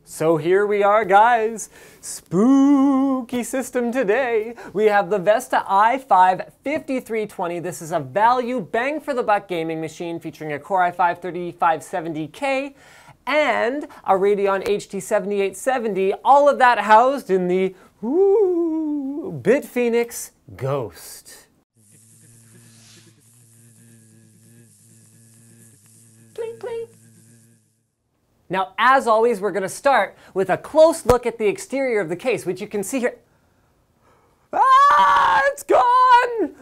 So here we are, guys. Spooky system today. We have the Vesta i5 5320. This is a value bang for the buck gaming machine featuring a Core i5 3570K and a Radeon HT 7870. All of that housed in the BitPhoenix Ghost. Clink, clink. Now, as always, we're going to start with a close look at the exterior of the case, which you can see here. Ah, it's gone!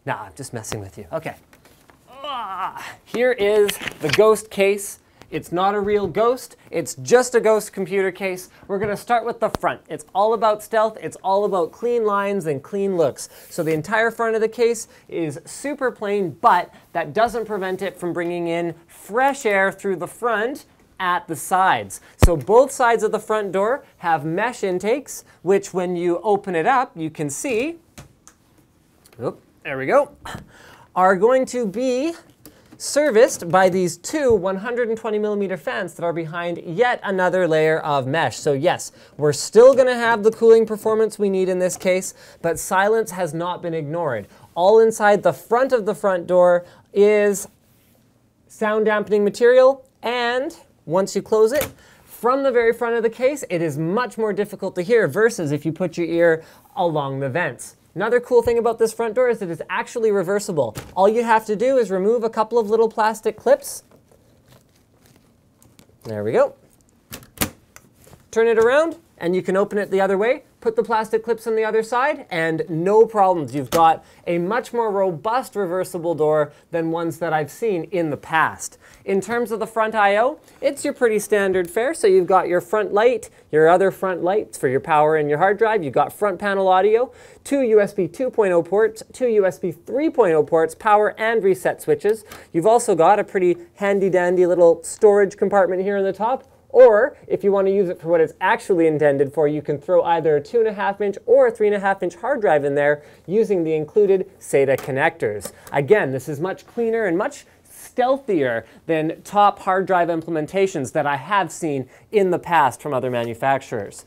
Nah, I'm just messing with you. Okay. Here is the Ghost case. It's not a real ghost. It's just a Ghost computer case. We're going to start with the front. It's all about stealth. It's all about clean lines and clean looks. So the entire front of the case is super plain, but that doesn't prevent it from bringing in fresh air through the front at the sides. So both sides of the front door have mesh intakes, which when you open it up, you can see, there we go, are going to be serviced by these two 120mm fans that are behind yet another layer of mesh. So yes, we're still going to have the cooling performance we need in this case, but silence has not been ignored. All inside the front of the front door is sound dampening material, and once you close it, from the very front of the case, it is much more difficult to hear versus if you put your ear along the vents. Another cool thing about this front door is that it's actually reversible. All you have to do is remove a couple of little plastic clips. There we go. Turn it around, and you can open it the other way. Put the plastic clips on the other side, and no problems. You've got a much more robust reversible door than ones that I've seen in the past. In terms of the front I/O, it's your pretty standard fare. So you've got your front light, your other front lights for your power and your hard drive. You've got front panel audio, two USB 2.0 ports, two USB 3.0 ports, power and reset switches. You've also got a pretty handy dandy little storage compartment here on the top. Or, if you want to use it for what it's actually intended for, you can throw either a 2.5-inch or a 3.5-inch hard drive in there using the included SATA connectors. Again, this is much cleaner and much stealthier than top hard drive implementations that I have seen in the past from other manufacturers.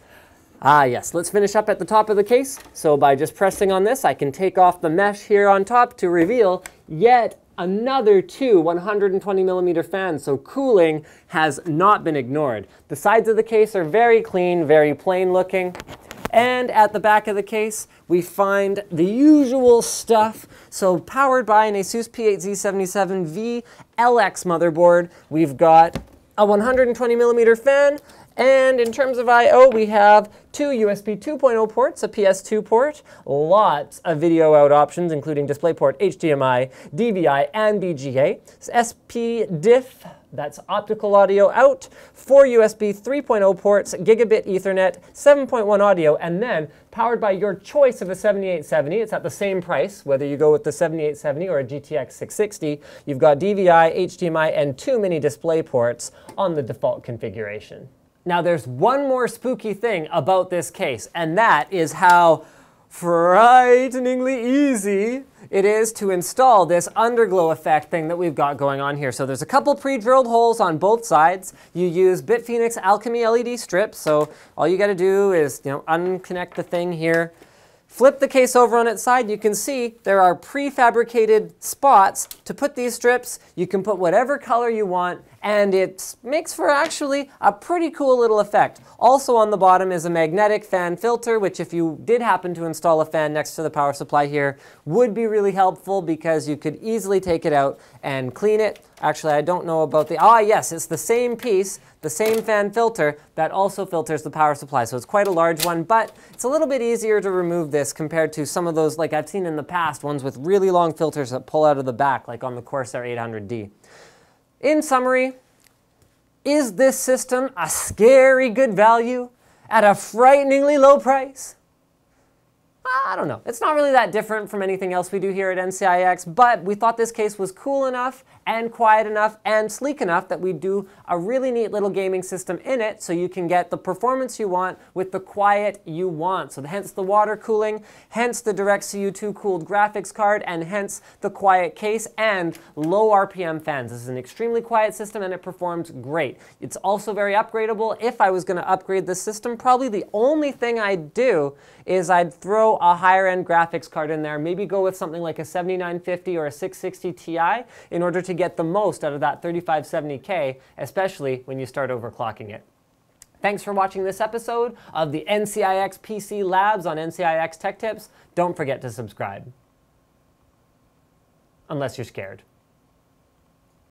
Yes, let's finish up at the top of the case. So by just pressing on this, I can take off the mesh here on top to reveal yet another two 120mm fans, so cooling has not been ignored. The sides of the case are very clean, very plain looking. And at the back of the case, we find the usual stuff. So powered by an ASUS P8Z77V LX motherboard, we've got a 120mm fan. And in terms of I/O, we have two USB 2.0 ports, a PS2 port, lots of video out options, including DisplayPort, HDMI, DVI, and VGA, SPDIF, that's optical audio out, four USB 3.0 ports, gigabit Ethernet, 7.1 audio, and then powered by your choice of a 7870. It's at the same price, whether you go with the 7870 or a GTX 660. You've got DVI, HDMI, and two mini display ports on the default configuration. Now there's one more spooky thing about this case, and that is how frighteningly easy it is to install this underglow effect thing that we've got going on here. So there's a couple pre-drilled holes on both sides. You use BitPhoenix Alchemy LED strips, so all you gotta do is unconnect the thing here. Flip the case over on its side, you can see there are prefabricated spots to put these strips. You can put whatever color you want, and it makes for actually a pretty cool little effect. Also on the bottom is a magnetic fan filter, which if you did happen to install a fan next to the power supply here, would be really helpful because you could easily take it out and clean it. Actually, I don't know about the, yes, it's the same piece, the same fan filter that also filters the power supply. So it's quite a large one, but it's a little bit easier to remove this compared to some of those, like I've seen in the past, ones with really long filters that pull out of the back, like on the Corsair 800D. In summary, is this system a scary good value at a frighteningly low price? I don't know. It's not really that different from anything else we do here at NCIX, but we thought this case was cool enough and quiet enough and sleek enough that we do a really neat little gaming system in it so you can get the performance you want with the quiet you want. So hence the water cooling, hence the DirectCU2 cooled graphics card, and hence the quiet case and low RPM fans. This is an extremely quiet system and it performs great. It's also very upgradable. If I was going to upgrade this system, probably the only thing I'd do is I'd throw a higher end graphics card in there, maybe go with something like a 7950 or a 660 Ti in order to get the most out of that 3570K, especially when you start overclocking it. Thanks for watching this episode of the NCIX PC Labs on NCIX Tech Tips. Don't forget to subscribe. Unless you're scared.